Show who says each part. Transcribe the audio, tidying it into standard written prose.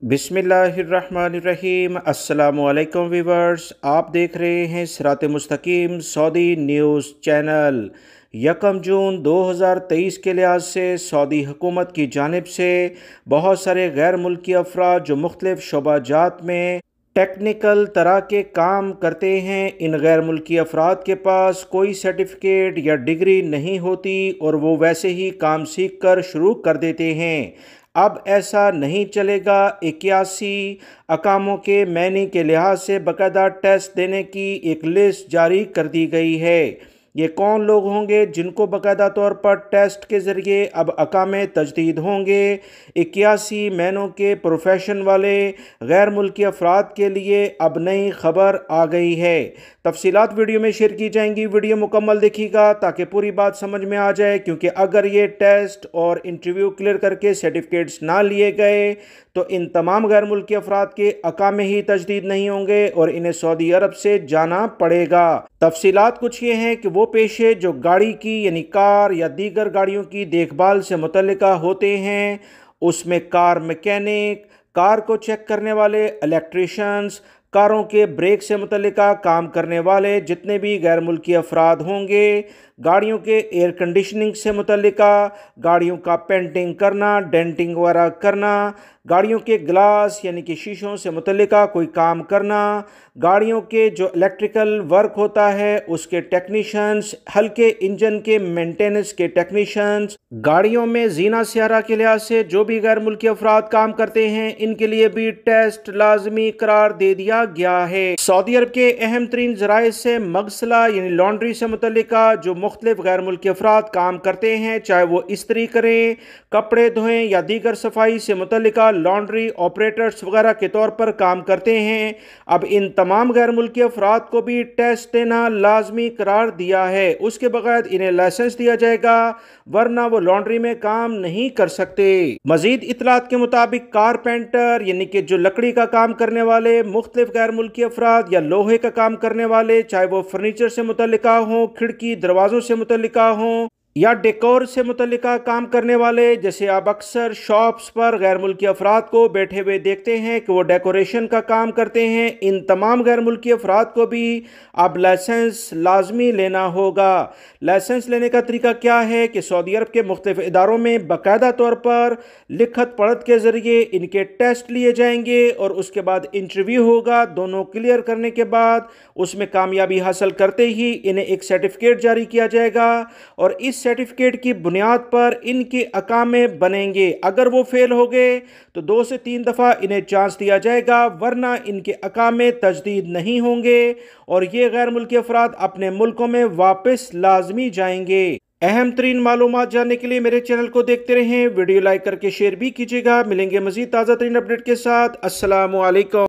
Speaker 1: बिस्मिल्लाहिर्रहमानिर्रहीम। अस्सलामुअलैकुम वीवर्स, आप देख रहे हैं सिरात मुस्तकीम सऊदी न्यूज़ चैनल। 1 जून 2023 के लिहाज से सऊदी हुकूमत की जानिब से बहुत सारे गैर मुल्की अफराद जो मुख्तलिफ शोबाजात में टेक्निकल तरह के काम करते हैं, इन गैर मुल्की अफराद के पास कोई सर्टिफिकेट या डिग्री नहीं होती और वो वैसे ही काम सीख कर शुरू कर देते हैं। अब ऐसा नहीं चलेगा। 81 अकामों के मैनी के लिहाज से बाकायदा टेस्ट देने की एक लिस्ट जारी कर दी गई है। ये कौन लोग होंगे जिनको बाकायदा तौर पर टेस्ट के ज़रिए अब अकामे तजदीद होंगे? 81 मैनों के प्रोफेशन वाले गैर मुल्की अफराद के लिए अब नई खबर आ गई है। तफसीलात वीडियो में शेयर की जाएंगी, वीडियो मुकम्मल देखिएगा ताकि पूरी बात समझ में आ जाए, क्योंकि अगर ये टेस्ट और इंटरव्यू क्लियर करके सर्टिफिकेट्स ना लिए गए तो इन तमाम गैर मुल्की अफराद के अकामे ही तजदीद नहीं होंगे और इन्हें सऊदी अरब से जाना पड़ेगा। तफसीलात कुछ ये हैं कि वो पेशे जो गाड़ी की यानी कार या दीगर गाड़ियों की देखभाल से मुतल्लिका होते हैं, उसमें कार मैकेनिक, कार को चेक करने वाले इलेक्ट्रीशियंस, कारों के ब्रेक से मुतल्लिका काम करने वाले जितने भी गैर मुल्की अफराद होंगे, गाड़ियों के एयर कंडीशनिंग से मुतल्लिका, गाड़ियों का पेंटिंग करना, डेंटिंग वगैरह करना, गाड़ियों के ग्लास यानी कि शीशों से मुतल्लिका कोई काम करना, गाड़ियों के जो इलेक्ट्रिकल वर्क होता है उसके टेक्नीशियंस, हल्के इंजन के मेंटेनेंस के टेक्नीशियंस, गाड़ियों में जीना सियारा के लिहाज से जो भी गैर मुल्की अफराद काम करते हैं, इनके लिए भी टेस्ट लाजमी करार दे दिया गया है। सऊदी अरब के अहम तरीन जराए से मगसला यानी लॉन्ड्री से मुतल्लिका जो मुख्तलिफ गैर मुल्की अफराद काम करते हैं, चाहे वो इस्त्री करें, कपड़े धोएं या दीगर सफाई से मुतल्लिका लॉन्ड्री ऑपरेटर्स वगैरह के तौर पर काम करते हैं, अब इन तमाम गैर मुल्की अफराद को भी टेस्ट देना लाजमी करार दिया है। उसके बगैर इन्हें लाइसेंस दिया जाएगा, वरना वो लॉन्ड्री में काम नहीं कर सकते। मजीद इतलात के मुताबिक कारपेंटर यानी कि जो लकड़ी का काम करने वाले मुख्तलिफ गैर मुल्की अफराद या लोहे का काम करने वाले, चाहे वो फर्नीचर से मुतल्लिका हों, खिड़की दरवाजों से मुतल्लिका हों या डेकोर से मुतल्लिका काम करने वाले, जैसे आप अक्सर शॉप्स पर गैर मुल्की अफराद को बैठे हुए देखते हैं कि वो डेकोरेशन का काम करते हैं, इन तमाम गैर मुल्की अफराद को भी अब लाइसेंस लाजमी लेना होगा। लाइसेंस लेने का तरीका क्या है कि सऊदी अरब के मुख्तलिफ इदारों में बाकायदा तौर पर लिखत पढ़त के ज़रिए इनके टेस्ट लिए जाएंगे और उसके बाद इंटरव्यू होगा। दोनों क्लियर करने के बाद उसमें कामयाबी हासिल करते ही इन्हें एक सर्टिफिकेट जारी किया जाएगा और इस सर्टिफिकेट की बुनियाद पर इनके अकामे बनेंगे। अगर वो फेल हो गए तो 2 से 3 दफ़ा इन्हें चांस दिया जाएगा, वरना इनके अकामे तजदीद नहीं होंगे और ये गैर मुल्की अफराद अपने मुल्कों में वापस लाजमी जाएंगे। अहम तरीन मालूमात जानने के लिए मेरे चैनल को देखते रहें, वीडियो लाइक करके शेयर भी कीजिएगा। मिलेंगे मजीद ताज़ा तरीन अपडेट के साथ। अस्सलामु अलैकुम।